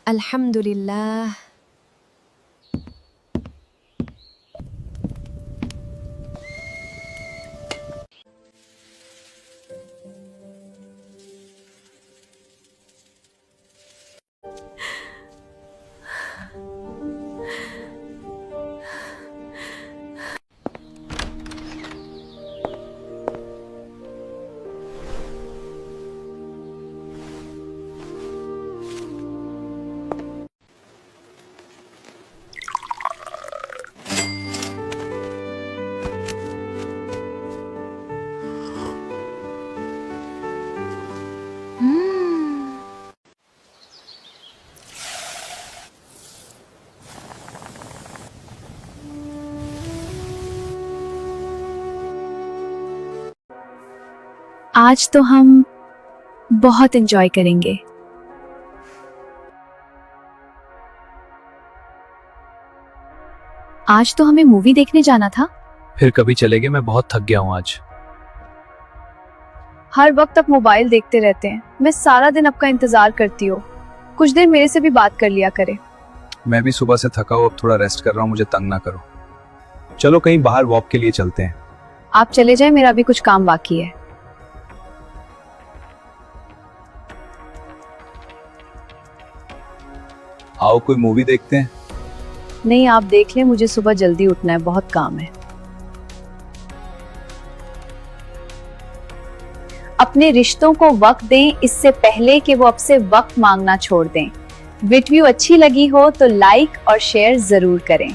अल्हम्दुलिल्लाह। आज तो हम बहुत एंजॉय करेंगे। आज तो हमें मूवी देखने जाना था। फिर कभी चलेंगे, मैं बहुत थक गया हूँ आज। हर वक्त आप मोबाइल देखते रहते हैं। मैं सारा दिन आपका इंतजार करती हूँ। कुछ देर मेरे से भी बात कर लिया करे। मैं भी सुबह से थका हूँ, अब थोड़ा रेस्ट कर रहा हूँ, मुझे तंग ना करो। चलो कहीं बाहर वॉक के लिए चलते हैं। आप चले जाएं, मेरा भी कुछ काम बाकी है। आओ कोई मूवी देखते हैं। नहीं, आप देख लें, मुझे सुबह जल्दी उठना है, बहुत काम है। अपने रिश्तों को वक्त दें इससे पहले कि वो आपसे वक्त मांगना छोड़ दें। वीडियो अच्छी लगी हो तो लाइक और शेयर जरूर करें।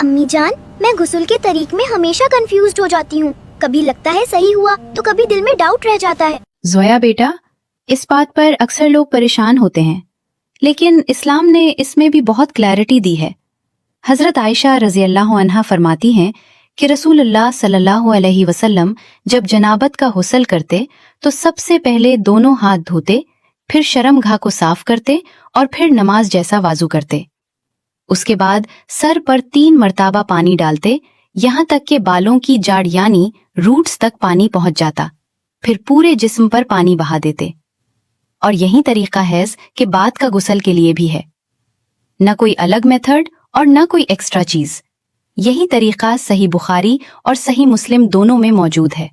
अम्मी जान, मैं गुस्ल के तरीक में हमेशा कंफ्यूज्ड हो जाती हूँ। कभी लगता है सही हुआ तो कभी दिल में डाउट रह जाता है। जोया बेटा, इस बात पर अक्सर लोग परेशान होते हैं, लेकिन इस्लाम ने इसमें भी बहुत क्लैरिटी दी है। हजरत आयशा रज़ी अल्लाह अन्हा फरमाती हैं कि रसूलुल्लाह सल्लल्लाहु अलैहि वसल्लम जब जनाबत का हुस्ल करते तो सबसे पहले दोनों हाथ धोते, फिर शर्मगाह को साफ करते और फिर नमाज जैसा वाजू करते। उसके बाद सर पर 3 मर्तबा पानी डालते, यहाँ तक कि बालों की जाड़ यानी रूट्स तक पानी पहुंच जाता। फिर पूरे जिस्म पर पानी बहा देते। और यही तरीका हैज़ कि बाद का गुस्ल के लिए भी है। न कोई अलग मेथड और न कोई एक्स्ट्रा चीज। यही तरीका सही बुखारी और सही मुस्लिम दोनों में मौजूद है।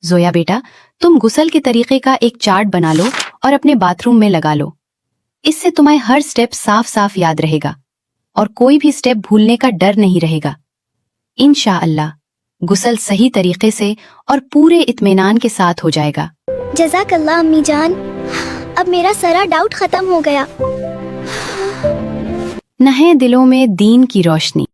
जोया बेटा, तुम गुस्ल के तरीके का एक चार्ट बना लो और अपने बाथरूम में लगा लो। इससे तुम्हें हर स्टेप साफ साफ याद रहेगा और कोई भी स्टेप भूलने का डर नहीं रहेगा। इंशाअल्लाह गुस्ल सही तरीके से और पूरे इत्मीनान के साथ हो जाएगा। जज़ाकल्लाह अम्मी जान, अब मेरा सारा डाउट खत्म हो गया। नहे दिलों में दीन की रोशनी।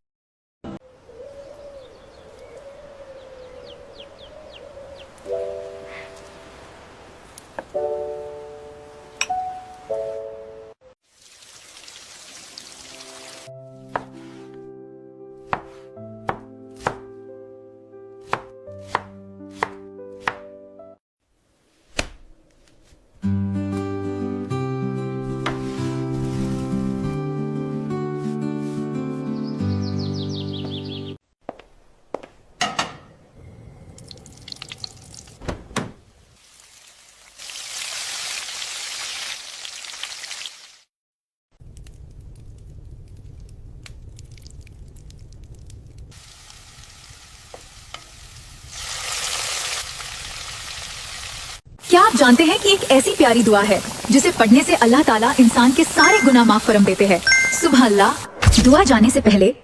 क्या आप जानते हैं कि एक ऐसी प्यारी दुआ है जिसे पढ़ने से अल्लाह ताला इंसान के सारे गुनाह माफ फरम देते हैं। सुबह अल्लाह। दुआ जाने से पहले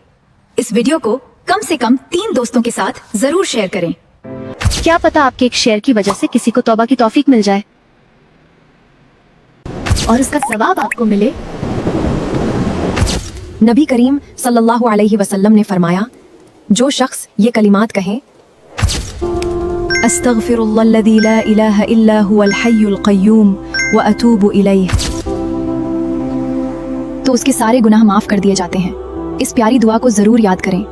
इस वीडियो को कम से कम 3 दोस्तों के साथ जरूर शेयर करें। क्या पता आपके एक शेयर की वजह से किसी को तौबा की तौफीक मिल जाए और उसका सवाब आपको मिले। नबी करीम सल्लल्लाहु अलैहि वसल्लम ने फरमाया, जो शख्स ये कलिमात कहे, अस्तगफिरुल्लाह ला इलाहा इल्ला हुवल हय्युल क़य्यूम व अतूबु इलैह, तो उसके सारे गुनाह माफ कर दिए जाते हैं। इस प्यारी दुआ को जरूर याद करें।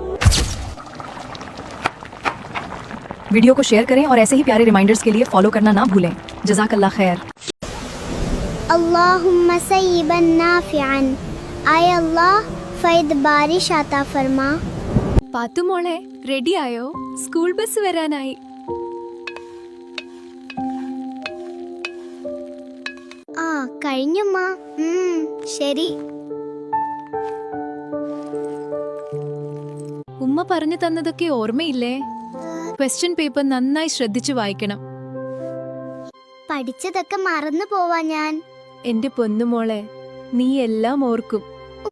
वीडियो को शेयर करें और ऐसे ही प्यारे रिमाइंडर्स के लिए फॉलो करना ना भूलें। जज़ाकल्लाह खैर। अल्लाहुम्मा सय्यिबन नाफ़िअन। आए अल्लाह फ़ैद बारिश आता फरमा। പാത്തു മോളെ റെഡി ആയോ? സ്കൂൾ ബസ് വരാനായി. ആ കഴിഞ്ഞുമ്മ. ശരി. ഉമ്മ പറഞ്ഞു തന്നതൊക്കെ ഓർമ്മയില്ലേ? ക്വസ്റ്റ്യൻ പേപ്പർ നന്നായി ശ്രദ്ധിച്ചു വായിക്കണം. പഠിച്ചതൊക്കെ മറന്നു പോവാ ഞാൻ. എന്റെ പൊന്നുമോളെ, നീ എല്ലാം ഓർക്കും.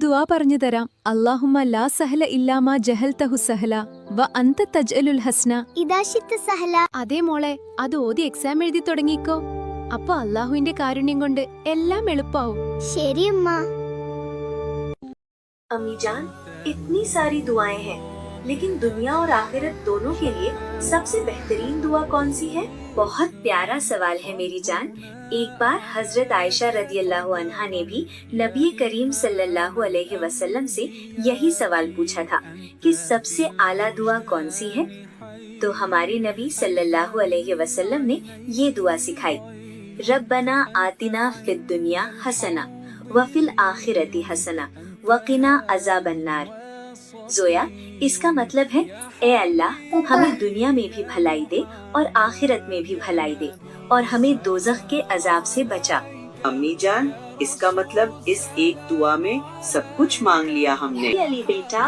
ദുആ പറഞ്ഞു തരാം. അല്ലാഹുമ്മ ലാ സഹല ഇല്ലാമാ ജഹൽതഹു സഹല വ അൻത തജ്അലുൽ ഹസ്ന. ഇദാ ശിത്ത സഹല. അതേ മോളെ, അത് ഓതി എക്സാം എഴുതി തുടങ്ങിക്കോ. അപ്പൊ അല്ലാഹുവിന്റെ കാരുണ്യം കൊണ്ട് എല്ലാം എളുപ്പാവും. ശരി ഉമ്മ. अम्मी जान, इतनी सारी दुआएं हैं, लेकिन दुनिया और आखिरत दोनों के लिए सबसे बेहतरीन दुआ कौन सी है? बहुत प्यारा सवाल है मेरी जान। एक बार हजरत आयशा रदियल्लाहु अन्हा ने भी नबी करीम सल्लल्लाहु अलैहि वसल्लम से यही सवाल पूछा था कि सबसे आला दुआ कौन सी है। तो हमारे नबी सल्लल्लाहु अलैहि वसल्लम ने ये दुआ सिखाई, रब्बना आतिना फिद दुनिया हसना व फिल आखिरती हसना वक़िना अज़ाबन्नार। जोया, इसका मतलब है, ए अल्लाह, हमें दुनिया में भी भलाई दे और आखिरत में भी भलाई दे और हमें दोज़ख के अजाब से बचा। अम्मी जान, इसका मतलब इस एक दुआ में सब कुछ मांग लिया हमने। अली बेटा,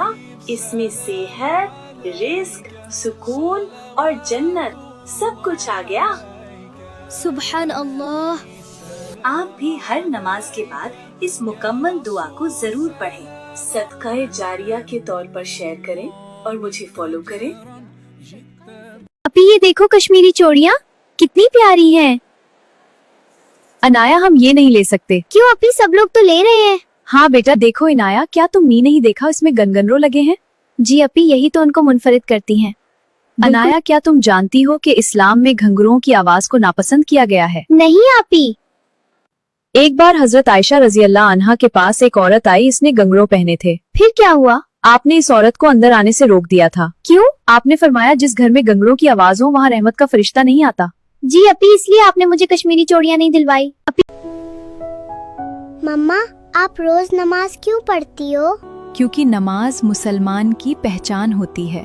इसमें सेहत, रिस्क, सुकून और जन्नत सब कुछ आ गया। सुभान अल्लाह। आप भी हर नमाज के बाद इस मुकम्मल दुआ को जरूर पढ़ें। सदकाए जारिया के तौर पर शेयर करें और मुझे फॉलो करें। अभी ये देखो कश्मीरी चूड़ियाँ कितनी प्यारी हैं। अनाया, हम ये नहीं ले सकते। क्यों अपी, सब लोग तो ले रहे हैं। हाँ बेटा, देखो इनाया, क्या तुमने नहीं देखा इसमें गनगनरो लगे हैं? जी अपी, यही तो उनको मुनफरिद करती हैं। अनाया, क्या तुम जानती हो कि इस्लाम में घंघरों की आवाज को नापसंद किया गया है? नहीं अपी। एक बार हजरत आयशा रज़ियल्लाहु अन्हा के पास एक औरत आई, इसने घंघरों पहने थे। फिर क्या हुआ? आपने इस औरत को अंदर आने से रोक दिया था। क्यों? आपने फरमाया जिस घर में घंघरों की आवाज हो वहाँ रहमत का फरिश्ता नहीं आता। जी अपी, इसलिए आपने मुझे कश्मीरी चूड़ियाँ नहीं दिलवाई। अपी, मम्मा आप रोज नमाज क्यों पढ़ती हो? क्योंकि नमाज मुसलमान की पहचान होती है।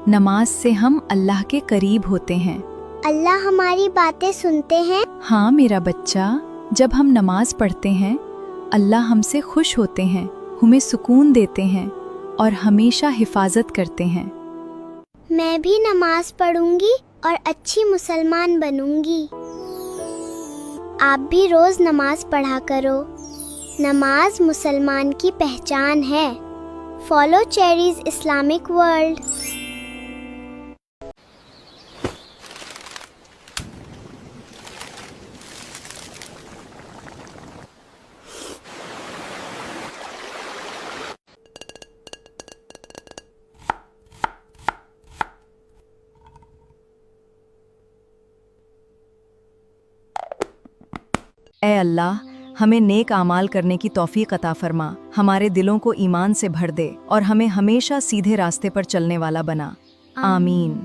नमाज से हम अल्लाह के करीब होते हैं। अल्लाह हमारी बातें सुनते हैं। हाँ मेरा बच्चा, जब हम नमाज पढ़ते हैं अल्लाह हमसे खुश होते हैं, हमें सुकून देते हैं और हमेशा हिफाजत करते हैं। मैं भी नमाज पढ़ूंगी और अच्छी मुसलमान बनूंगी। आप भी रोज नमाज पढ़ा करो। नमाज मुसलमान की पहचान है। Follow cherries Islamic world. ए अल्लाह, हमें नेक आमाल करने की तौफीक अता फरमा, हमारे दिलों को ईमान से भर दे और हमें हमेशा सीधे रास्ते पर चलने वाला बना। आमीन।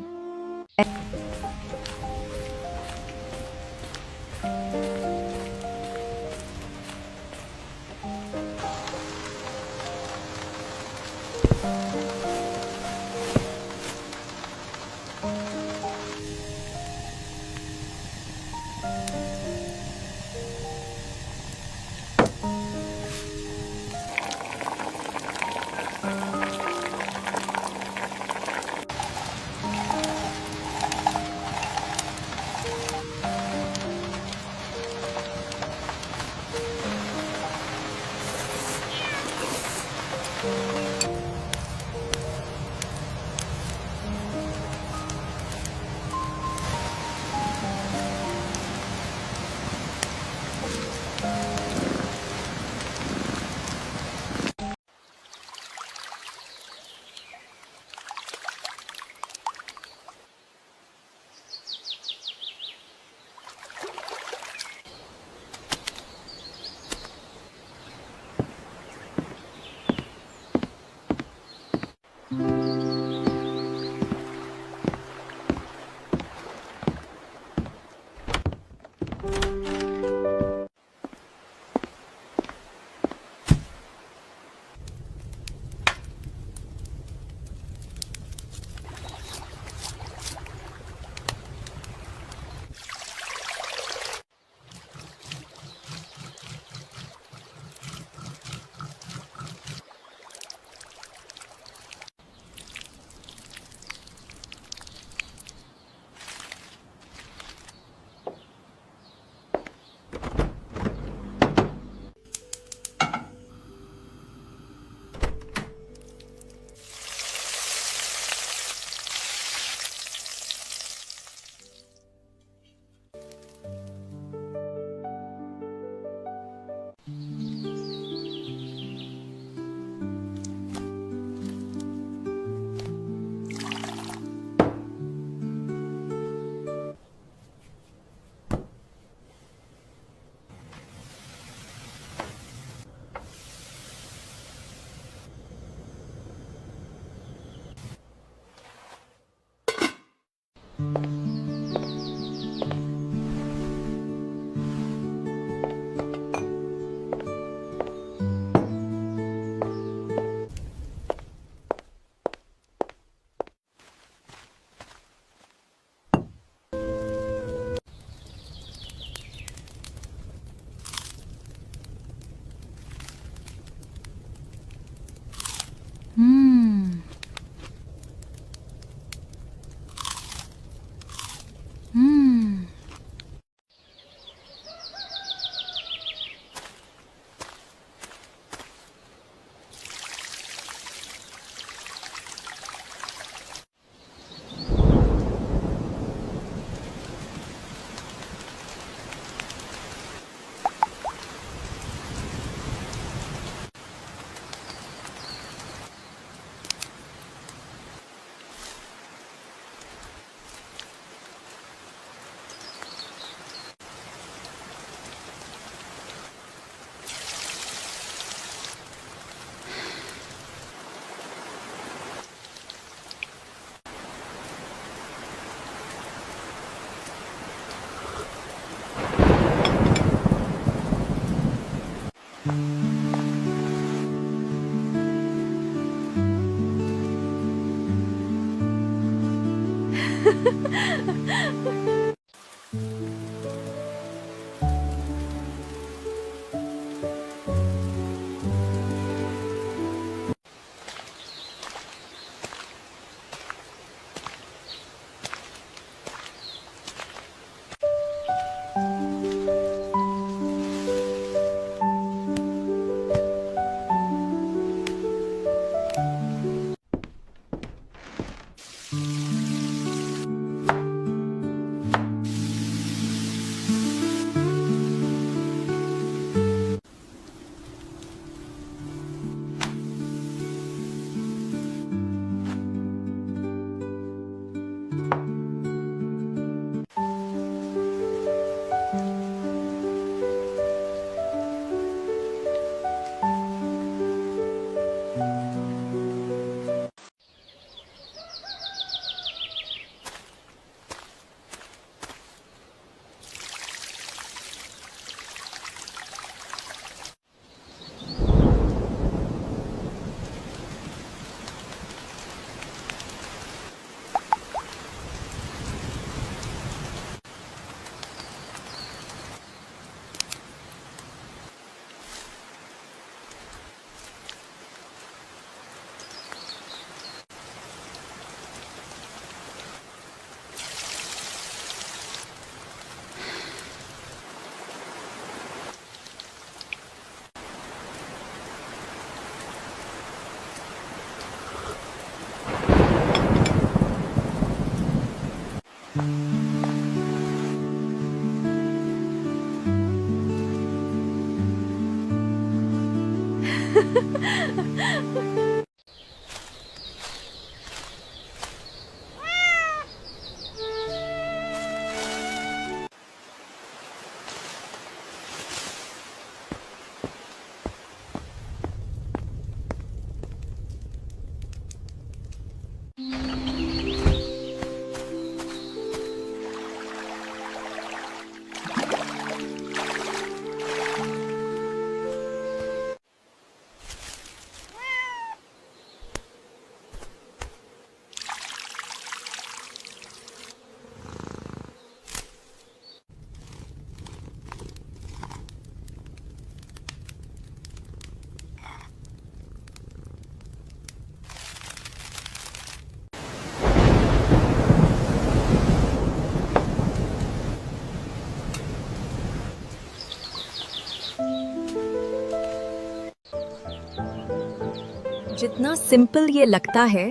जितना सिंपल ये लगता है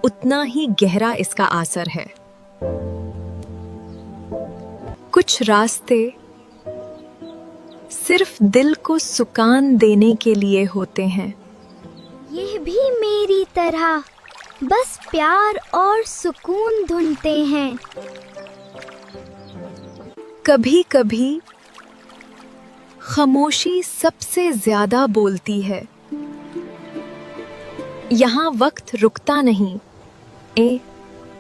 उतना ही गहरा इसका असर है। कुछ रास्ते सिर्फ दिल को सुकून देने के लिए होते हैं। ये भी मेरी तरह बस प्यार और सुकून ढूंढते हैं। कभी कभी खामोशी सबसे ज्यादा बोलती है। यहाँ वक्त रुकता नहीं,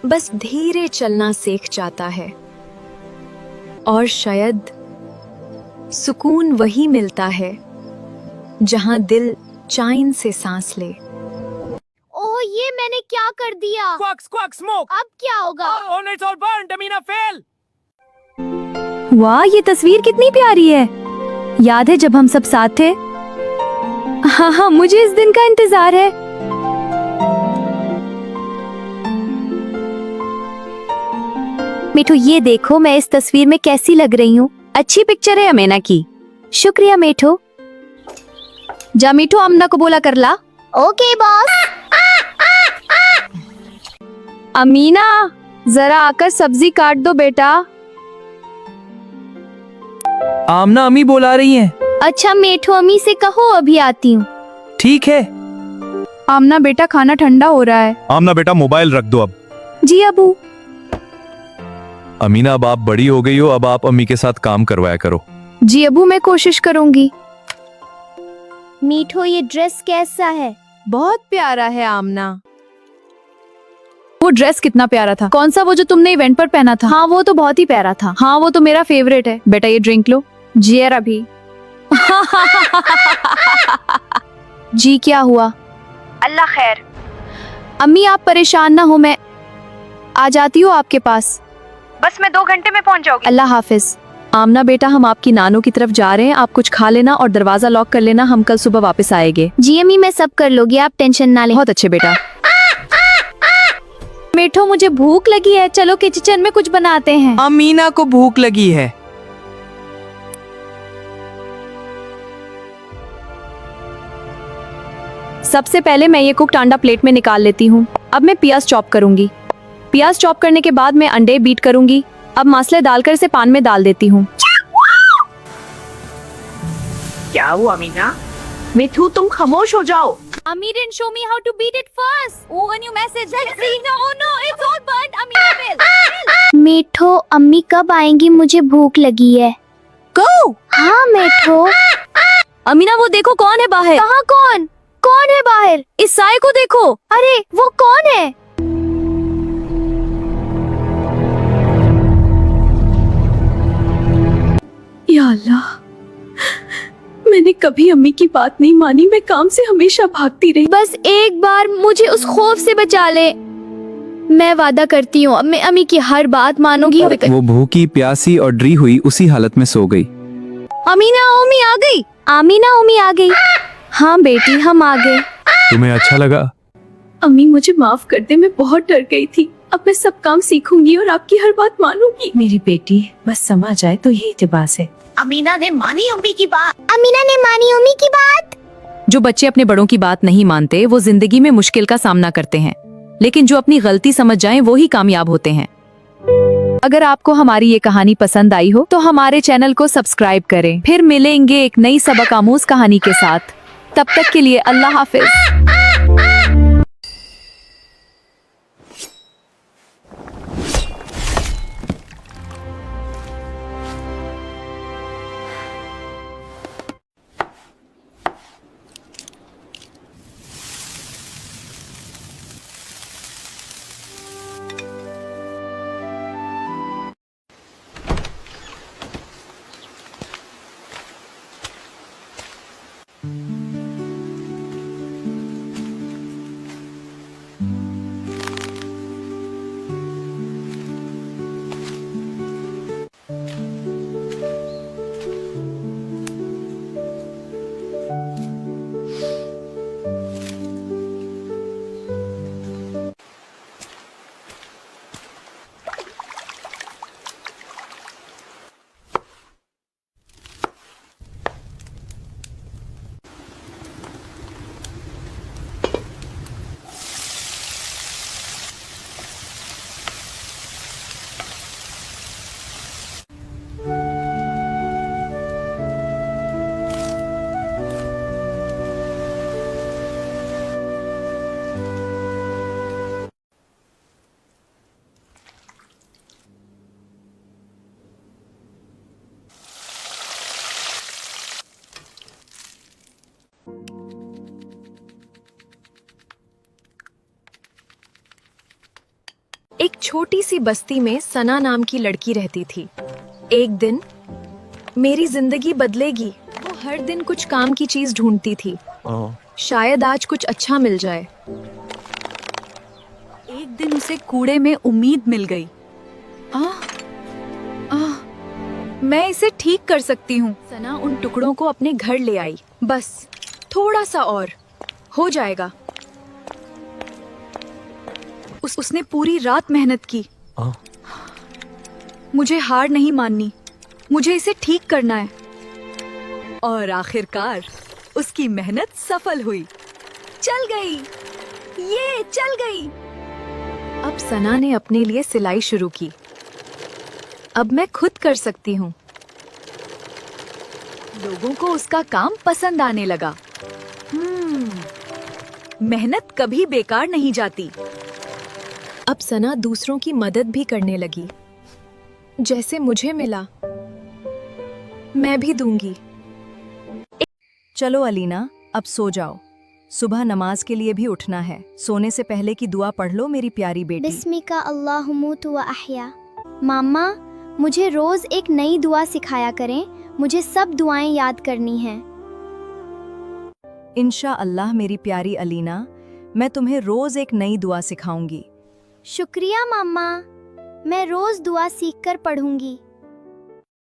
बस धीरे चलना सीख जाता है। और शायद सुकून वही मिलता है जहाँ दिल चैन से सांस ले। ओह, ये मैंने क्या कर दिया? Squawk, smoke! अब क्या होगा? Oh, it's all burned. Amina, fail! वाह, ये तस्वीर कितनी प्यारी है। याद है जब हम सब साथ थे? हाँ हाँ, मुझे इस दिन का इंतजार है। मिठू, ये देखो मैं इस तस्वीर में कैसी लग रही हूँ। अच्छी पिक्चर है अमीना की। शुक्रिया मिठू। जा मिठू, अमना को बोला कर ला। Okay boss. अमीना, जरा आकर सब्जी काट दो बेटा। आमना अम्मी बुला रही हैं। अच्छा मिठू, अम्मी से कहो अभी आती हूँ। ठीक है। आमना बेटा, खाना ठंडा हो रहा है। आमना बेटा, मोबाइल रख दो अब। जी अबू। अमीना, अब आप बड़ी हो गई हो, अब आप अम्मी के साथ काम करवाया करो। जी अबू, मैं कोशिश करूंगी। मीठो, ये ड्रेस कैसा है? बहुत प्यारा है आमना। वो ड्रेस कितना प्यारा था। कौन सा? वो जो तुमने इवेंट पर पहना था। हाँ, वो तो बहुत ही प्यारा था। हाँ, वो तो मेरा फेवरेट है। बेटा, ये ड्रिंक लो। जी अभी। जी क्या हुआ? अल्लाह खैर। अम्मी आप परेशान ना हो, मैं आ जाती हूँ आपके पास। बस मैं 2 घंटे में पहुंच जाऊंगी। अल्लाह हाफिज। आमना बेटा, हम आपकी नानों की तरफ जा रहे हैं, आप कुछ खा लेना और दरवाजा लॉक कर लेना, हम कल सुबह वापस आएंगे। जी अम्मी मैं सब कर लूंगी, आप टेंशन ना लें। बहुत अच्छे बेटा। मीठो मुझे भूख लगी है, चलो किचन में कुछ बनाते हैं। अमीना को भूख लगी है। सबसे पहले मैं ये कुक्ड अंडा प्लेट में निकाल लेती हूँ। अब मैं प्याज चॉप करूंगी। प्याज चॉप करने के बाद मैं अंडे बीट करूंगी। अब मसाले डालकर इसे पान में डाल देती हूँ। क्या हुआ अमीना? मिठू तुम खामोश हो जाओ। Ami didn't show me how to beat it first. Oh, a new message. Let's see. No, no, it's all burnt. Ami will. मीठो अम्मी कब आएंगी, मुझे भूख लगी है। Go. हाँ मीठो। अमीना वो देखो कौन है बाहर। कहाँ कौन? कौन है बाहर? इस साए को देखो। अरे वो कौन है? या अल्लाह, मैंने कभी अम्मी की बात नहीं मानी, मैं काम से हमेशा भागती रही। बस एक बार मुझे उस खौफ से बचा ले। मैं वादा करती हूँ अब मैं अम्मी की हर बात मानूंगी। वो भूखी प्यासी और डरी हुई उसी हालत में सो गई। अमीना ओमी आ गई। आमीना ओमी आ गई। हाँ बेटी हम आ गए। तुम्हें अच्छा लगा? अम्मी मुझे माफ कर दे, मैं बहुत डर गई थी। अब मैं सब काम सीखूंगी और आपकी हर बात मानूंगी। मेरी बेटी बस समा जाए तो यही इतिबास है। अमीना ने मानी अम्मी की बात। अमीना ने मानी अम्मी की बात। जो बच्चे अपने बड़ों की बात नहीं मानते वो जिंदगी में मुश्किल का सामना करते हैं, लेकिन जो अपनी गलती समझ जाएं वो ही कामयाब होते हैं। अगर आपको हमारी ये कहानी पसंद आई हो तो हमारे चैनल को सब्सक्राइब करें। फिर मिलेंगे एक नई सबक आमूज कहानी के साथ। तब तक के लिए अल्लाह हाफिज। एक छोटी सी बस्ती में सना नाम की लड़की रहती थी। एक दिन मेरी जिंदगी बदलेगी। वो हर दिन कुछ काम की चीज ढूंढती थी। शायद आज कुछ अच्छा मिल जाए। एक दिन उसे कूड़े में उम्मीद मिल गई। मैं इसे ठीक कर सकती हूँ। सना उन टुकड़ों को अपने घर ले आई। बस थोड़ा सा और हो जाएगा। उसने पूरी रात मेहनत की। मुझे हार नहीं माननी, मुझे इसे ठीक करना है। और आखिरकार उसकी मेहनत सफल हुई। चल गई, ये चल गई। अब सना ने अपने लिए सिलाई शुरू की। अब मैं खुद कर सकती हूँ। लोगों को उसका काम पसंद आने लगा। मेहनत कभी बेकार नहीं जाती। अब सना दूसरों की मदद भी करने लगी। जैसे मुझे मिला मैं भी दूंगी। चलो अलीना अब सो जाओ, सुबह नमाज के लिए भी उठना है। सोने से पहले की दुआ पढ़ लो मेरी प्यारी बेटी। बिस्मिका अल्लाहुम्मुतु व अहया। मामा मुझे रोज एक नई दुआ सिखाया करें, मुझे सब दुआएं याद करनी हैं। इंशा अल्लाह मेरी प्यारी अलीना, मैं तुम्हें रोज एक नई दुआ सिखाऊंगी। शुक्रिया मम्मा, मैं रोज दुआ सीखकर पढ़ूंगी।